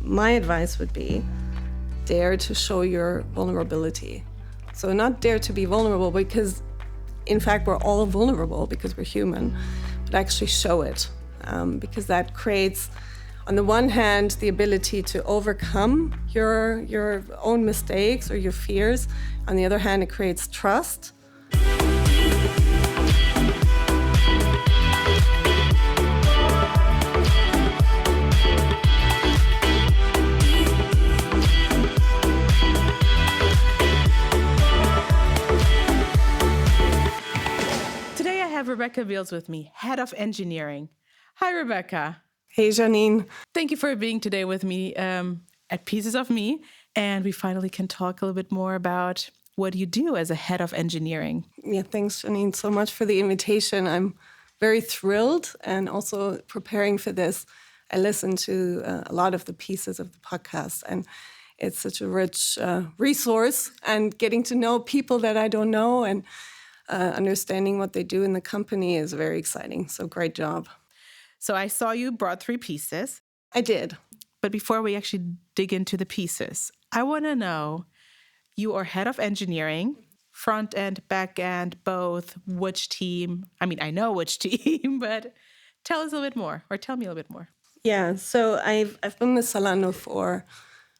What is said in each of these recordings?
my advice would be dare to show your vulnerability. So not dare to be vulnerable because, in fact, we're all vulnerable because we're human, but actually show it because that creates, on the one hand, the ability to overcome your own mistakes or your fears. On the other hand, it creates trust. Rebekka Beels with me, Head of Engineering. Hi, Rebekka. Hey, Janine. Thank you for being today with me at Pieces of Me. And we finally can talk a little bit more about what you do as a Head of Engineering. Yeah, thanks, Janine, so much for the invitation. I'm very thrilled, and also preparing for this, I listened to a lot of the pieces of the podcast, and it's such a rich resource, and getting to know people that I don't know and understanding what they do in the company is very exciting. So great job. So I saw you brought 3 pieces. I did. But before we actually dig into the pieces, I want to know, you are Head of Engineering, front end, back end, both, which team? I mean, I know which team, but tell us a little bit more, or tell me a little bit more. Yeah, so I've been with Zalando for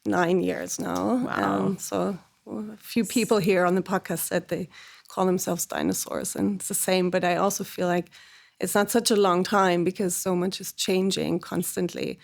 9 years now. Wow. So a few people here on the podcast said they call themselves dinosaurs, and it's the same, but I also feel like it's not such a long time because so much is changing constantly.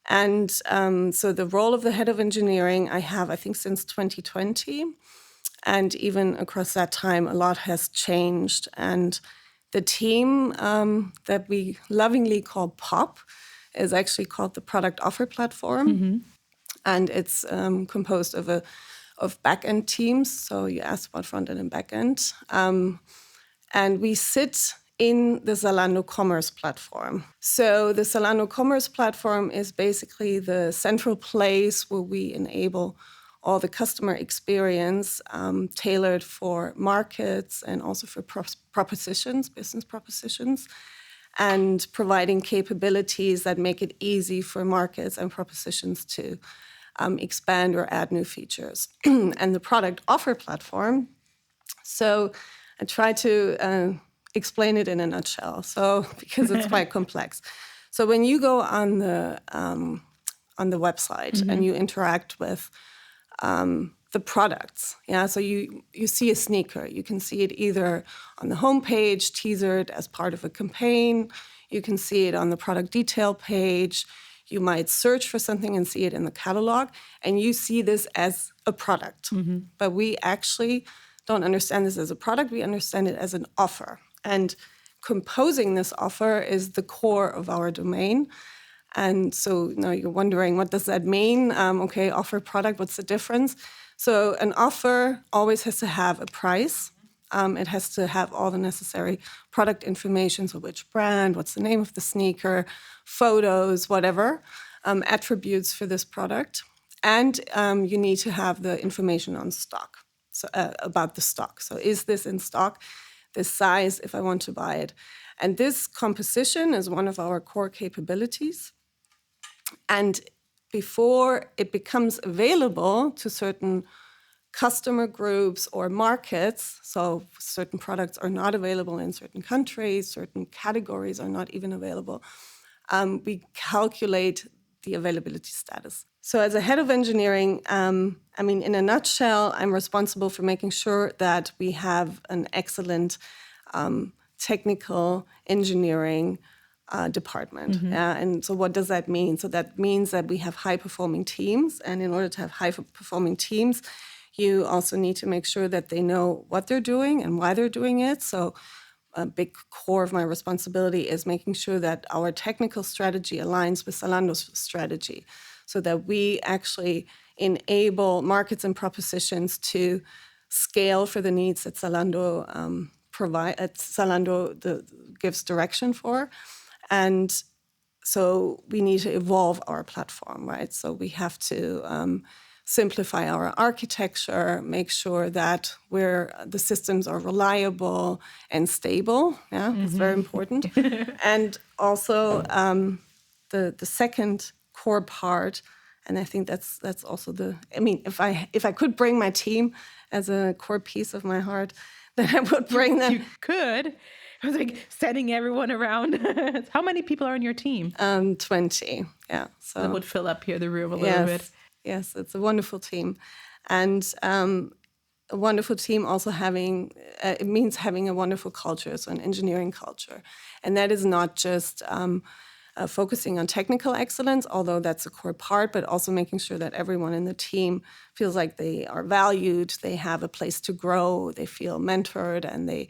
And so the role of the Head of Engineering I have, I think, since 2020. And even across that time, a lot has changed. And the team that we lovingly call POP is actually called the Product Offer Platform. Mm-hmm. And it's composed of back-end teams. So you asked about front-end and back-end. And we sit in the Zalando Commerce Platform. So the Zalando Commerce Platform is basically the central place where we enable all the customer experience tailored for markets and also for propositions, business propositions, and providing capabilities that make it easy for markets and propositions to expand or add new features. And the Product Offer Platform, so I try to explain it in a nutshell, so because it's quite complex. So when you go on the website mm-hmm. and you interact with the products, so you see a sneaker. You can see it either on the homepage, teasered as part of a campaign. You can see it on the product detail page. You might search for something and see it in the catalog, and you see this as a product. Mm-hmm. But we actually don't understand this as a product. We understand it as an offer. And composing this offer is the core of our domain. And so now you're wondering, what does that mean? Okay, offer, product, what's the difference? So an offer always has to have a price. It has to have all the necessary product information, so which brand, what's the name of the sneaker, photos, whatever, attributes for this product. And you need to have the information on stock, so about the stock. So is this in stock, this size, if I want to buy it? And this composition is one of our core capabilities. And before it becomes available to certain customer groups or markets, so certain products are not available in certain countries, certain categories are not even available, we calculate the availability status. So as a head of engineering, in a nutshell, I'm responsible for making sure that we have an excellent technical engineering department. Mm-hmm. And so what does that mean? So that means that we have high-performing teams. And in order to have high-performing teams, you also need to make sure that they know what they're doing and why they're doing it. So a big core of my responsibility is making sure that our technical strategy aligns with Zalando's strategy, so that we actually enable markets and propositions to scale for the needs that Zalando gives direction for. And so we need to evolve our platform, right? So we have to simplify our architecture, make sure that the systems are reliable and stable. Yeah, mm-hmm. It's very important. And also the second core part, And I think that's also if I could bring my team as a core piece of my heart, then I would bring them. You could. I was like sending everyone around. How many people are in your team? 20. Yeah. So That would fill up here the room a little bit. Yes, it's a wonderful team. And a wonderful team also it means having a wonderful culture, so an engineering culture. And that is not just focusing on technical excellence, although that's a core part, but also making sure that everyone in the team feels like they are valued, they have a place to grow, they feel mentored, and they,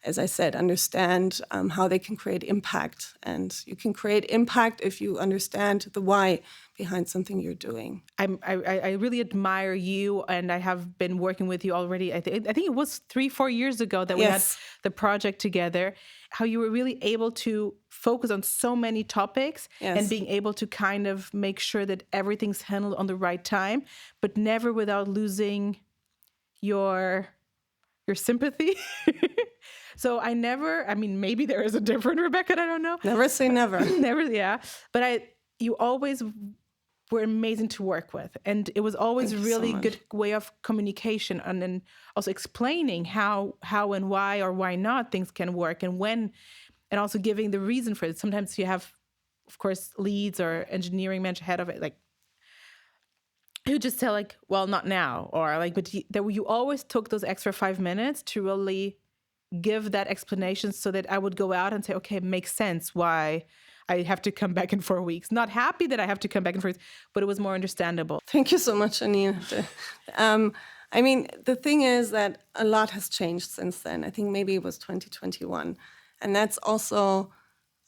as I said, understand how they can create impact. And you can create impact if you understand the why behind something you're doing. I really admire you, and I have been working with you already. I think it was 3-4 years ago that we had the project together. How you were really able to focus on so many topics and being able to kind of make sure that everything's handled on the right time, but never without losing your sympathy. So maybe there is a different Rebekka, I don't know. Never say never. Never, yeah. But you always were amazing to work with. And it was always a really good way of communication, and then also explaining how and why or why not things can work and when, and also giving the reason for it. Sometimes you have, of course, leads or engineering manager head of it, like, who just tell like, well, not now, or like, but you always took those extra 5 minutes to really give that explanation, so that I would go out and say, okay, it makes sense why I have to come back in 4 weeks. Not happy that I have to come back in 4 weeks, but it was more understandable. Thank you so much, Janine. The thing is that a lot has changed since then. I think maybe it was 2021. And that's also,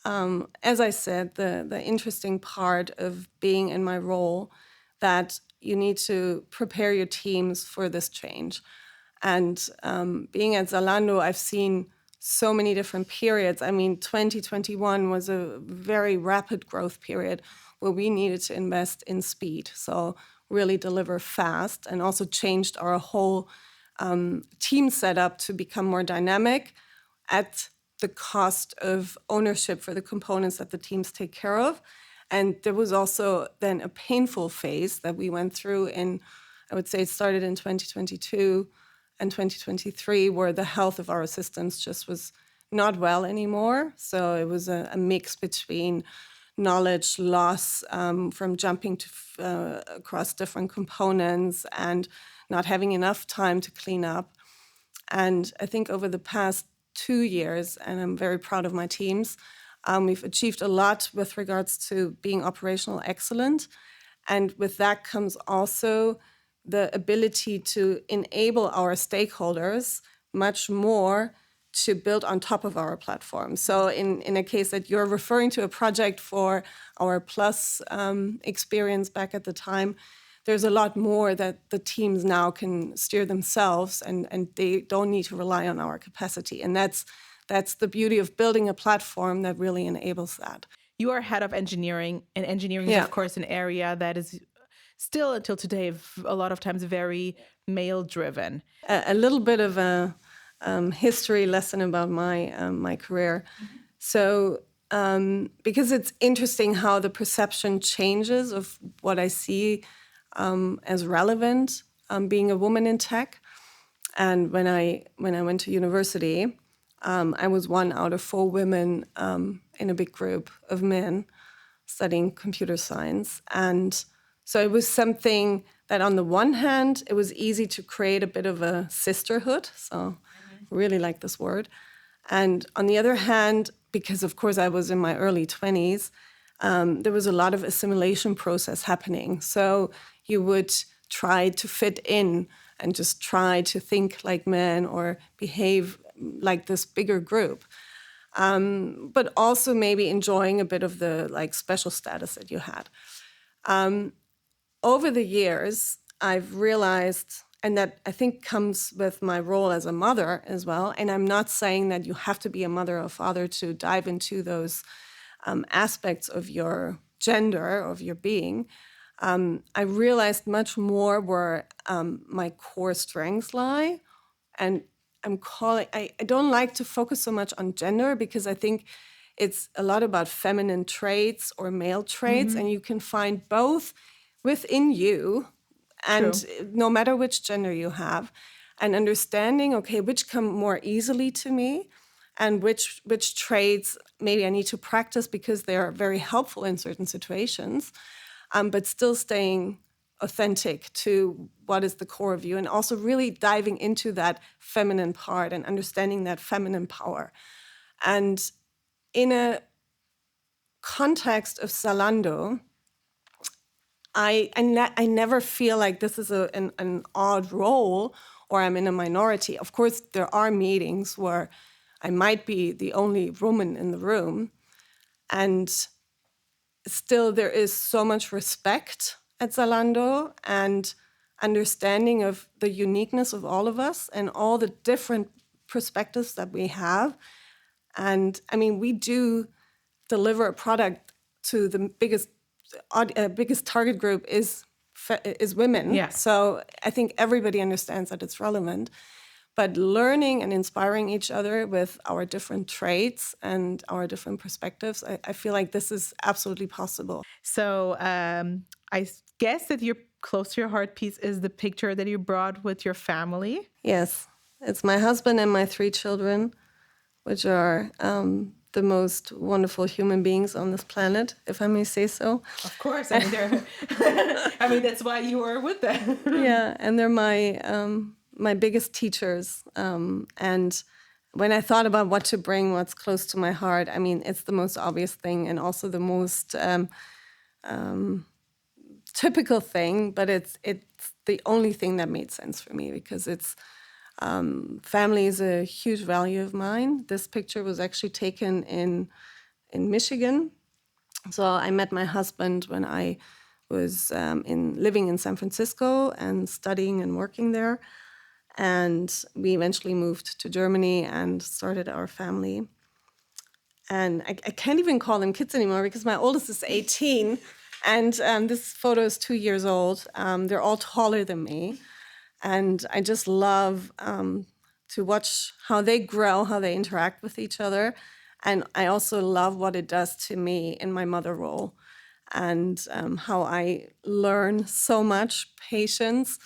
as I said, the interesting part of being in my role, that you need to prepare your teams for this change. And being at Zalando, I've seen so many different periods. 2021 was a very rapid growth period where we needed to invest in speed. So really deliver fast, and also changed our whole team setup to become more dynamic at the cost of ownership for the components that the teams take care of. And there was also then a painful phase that we went through I would say it started in 2022 and 2023, where the health of our systems just was not well anymore. So it was a mix between knowledge loss from jumping across different components and not having enough time to clean up. And I think over the past 2 years, and I'm very proud of my teams, we've achieved a lot with regards to being operational excellent. And with that comes also the ability to enable our stakeholders much more to build on top of our platform. So in a case that you're referring to a project for our Plus experience back at the time, there's a lot more that the teams now can steer themselves, and they don't need to rely on our capacity. And that's the beauty of building a platform that really enables that. You are head of engineering, and engineering is, of course, an area that is still until today a lot of times very male-driven. A little bit of a history lesson about my career. So because it's interesting how the perception changes of what I see as relevant, being a woman in tech. And when I went to university, I was 1 out of 4 women in a big group of men studying computer science. And so it was something that on the one hand, it was easy to create a bit of a sisterhood. So I really like this word. And on the other hand, because of course I was in my early 20s, there was a lot of assimilation process happening. So you would try to fit in and just try to think like men or behave like this bigger group. But also maybe enjoying a bit of the special status that you had. Over the years, I've realized, and that I think comes with my role as a mother as well, and I'm not saying that you have to be a mother or father to dive into those aspects of your gender, of your being. I realized much more where my core strengths lie. And I don't like to focus so much on gender, because I think it's a lot about feminine traits or male traits, and you can find both within you, and True. no matter which gender you have, and understanding, okay, which come more easily to me and which traits maybe I need to practice because they're very helpful in certain situations, but still staying authentic to what is the core of you, and also really diving into that feminine part and understanding that feminine power. And in a context of Zalando, I never feel like this is an odd role or I'm in a minority. Of course, there are meetings where I might be the only woman in the room, and still there is so much respect at Zalando and understanding of the uniqueness of all of us and all the different perspectives that we have. And I mean, we do deliver a product to the biggest target group is women. Yeah. So I think everybody understands that it's relevant. But learning and inspiring each other with our different traits and our different perspectives, I feel like this is absolutely possible. So I guess that your close to your heart piece is the picture that you brought with your family. Yes, it's my husband and my 3 children, which are the most wonderful human beings on this planet, if I may say so. Of course, I mean they're. I mean that's why you are with them. Yeah, and they're my biggest teachers. And when I thought about what to bring, what's close to my heart, I mean, it's the most obvious thing and also the most typical thing, but it's the only thing that made sense for me because it's family is a huge value of mine. This picture was actually taken in Michigan. So I met my husband when I was living in San Francisco and studying and working there. And we eventually moved to Germany and started our family. And I can't even call them kids anymore because my oldest is 18. And this photo is 2 years old. They're all taller than me. And I just love to watch how they grow, how they interact with each other. And I also love what it does to me in my mother role and how I learn so much patience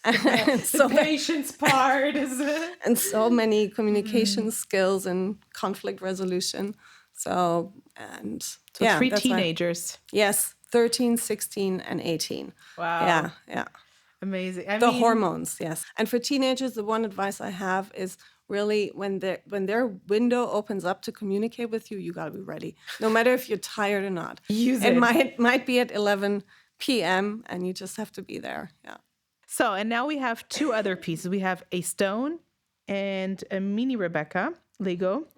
and The patience part is. and so many communication skills and conflict resolution. So, and So yeah, 3 that's why. teenagers. Yes, 13, 16, and 18. Wow. Yeah, yeah. Amazing. The hormones, yes. And for teenagers, the one advice I have is really when their window opens up to communicate with you, you got to be ready. No matter if you're tired or not. Use It it. might be at 11 p.m. and you just have to be there. Yeah. So, and now we have 2 other pieces. We have a stone and a mini Rebekka Lego.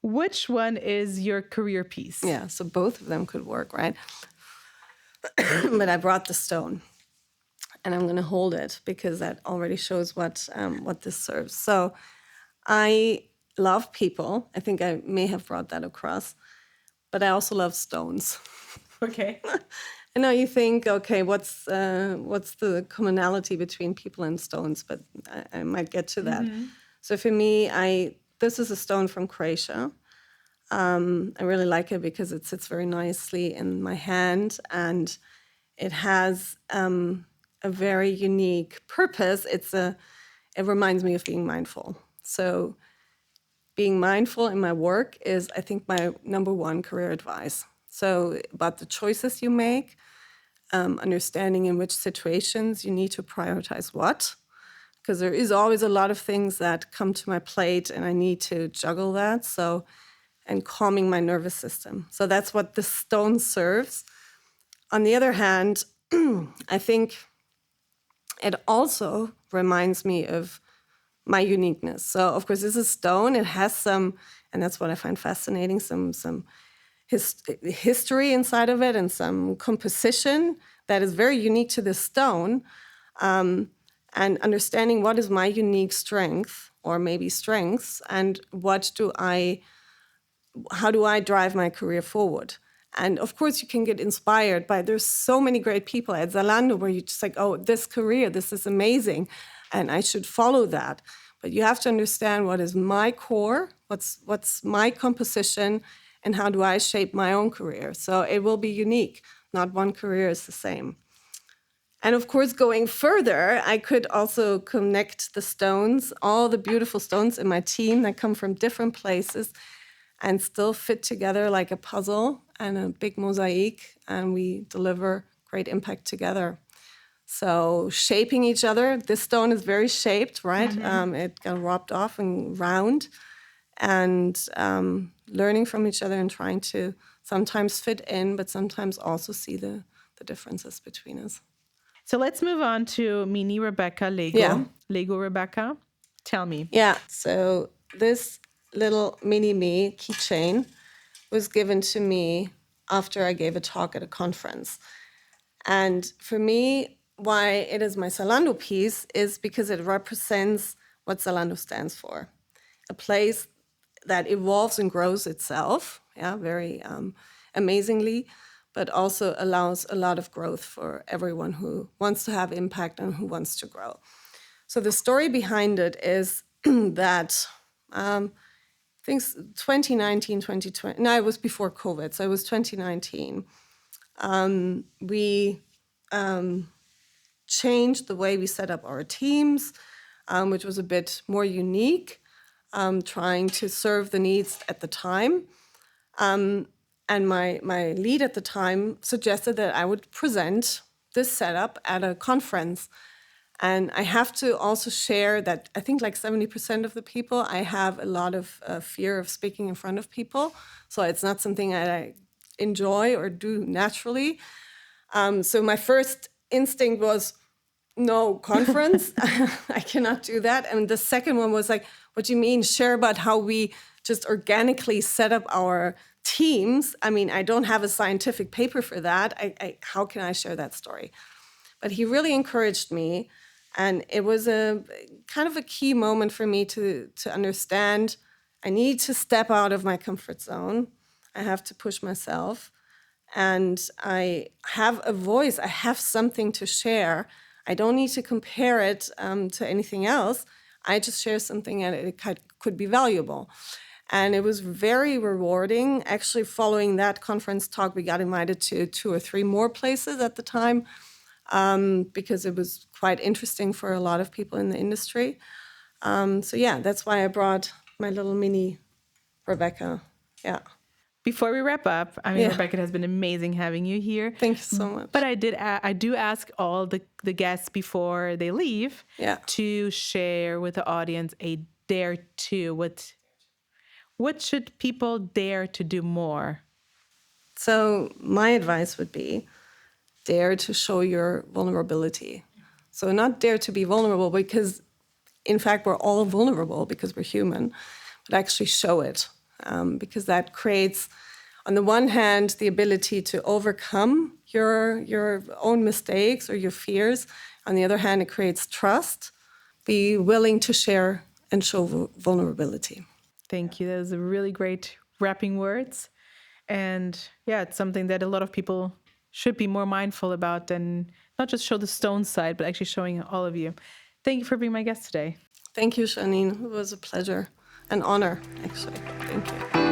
Which one is your career piece? Yeah, so both of them could work, right? But I brought the stone. And I'm going to hold it because that already shows what this serves. So I love people. I think I may have brought that across. But I also love stones. Okay. I know you think, okay, what's the commonality between people and stones? But I might get to that. So for me, this is a stone from Croatia. I really like it because it sits very nicely in my hand, and it has a very unique purpose. It reminds me of being mindful. So being mindful in my work is, I think, my number 1 career advice. So about the choices you make, understanding in which situations you need to prioritize what, because there is always a lot of things that come to my plate and I need to juggle that. So, and calming my nervous system. So that's what the stone serves. On the other hand, I think it also reminds me of my uniqueness. So, of course, this is stone. It has some, and that's what I find fascinating, some history inside of it and some composition that is very unique to this stone. And understanding what is my unique strength or maybe strengths and how do I drive my career forward? And of course, you can get inspired by, there's so many great people at Zalando where you're just like, oh, this career, this is amazing, and I should follow that. But you have to understand what is my core, what's my composition, and how do I shape my own career. So it will be unique. Not one career is the same. And of course, going further, I could also connect the stones, all the beautiful stones in my team that come from different places and still fit together like a puzzle and a big mosaic, and we deliver great impact together. So shaping each other, this stone is very shaped, right? It got rubbed off and round, and learning from each other and trying to sometimes fit in, but sometimes also see the differences between us. So let's move on to Mini Rebekka Lego. Yeah. Lego Rebekka, tell me. Yeah, so this little mini me keychain was given to me after I gave a talk at a conference. And for me, why it is my Zalando piece is because it represents what Zalando stands for. A place that evolves and grows itself, yeah, very amazingly, but also allows a lot of growth for everyone who wants to have impact and who wants to grow. So the story behind it is that I think 2019, 2020, no, it was before COVID, so it was 2019. We changed the way we set up our teams, which was a bit more unique, trying to serve the needs at the time. And my lead at the time suggested that I would present this setup at a conference. And I have to also share that I think like 70% of the people, I have a lot of fear of speaking in front of people. So it's not something that I enjoy or do naturally. So my first instinct was, no conference. I cannot do that. And the second one was like, what do you mean? Share about how we just organically set up our teams. I mean, I don't have a scientific paper for that. How can I share that story? But he really encouraged me. And it was a kind of a key moment for me to understand I need to step out of my comfort zone. I have to push myself. And I have a voice. I have something to share. I don't need to compare it to anything else. I just share something and it could be valuable. And it was very rewarding. Actually, following that conference talk, we got invited to 2 or 3 more places at the time because it was quite interesting for a lot of people in the industry. So yeah, that's why I brought my little mini Rebekka. Yeah. Before we wrap up, I mean, Yeah. Rebekka, it has been amazing having you here. Thank you so much. But I do ask all the guests before they leave to share with the audience a dare to. What should people dare to do more? So my advice would be dare to show your vulnerability. So not dare to be vulnerable because, in fact, we're all vulnerable because we're human, but actually show it because that creates, on the one hand, the ability to overcome your own mistakes or your fears. On the other hand, it creates trust. Be willing to share and show vulnerability. Thank you. That was a really great wrapping words. And yeah, it's something that a lot of people should be more mindful about and not just show the stone side, but actually showing all of you. Thank you for being my guest today. Thank you, Janine. It was a pleasure, an honor, actually. Thank you.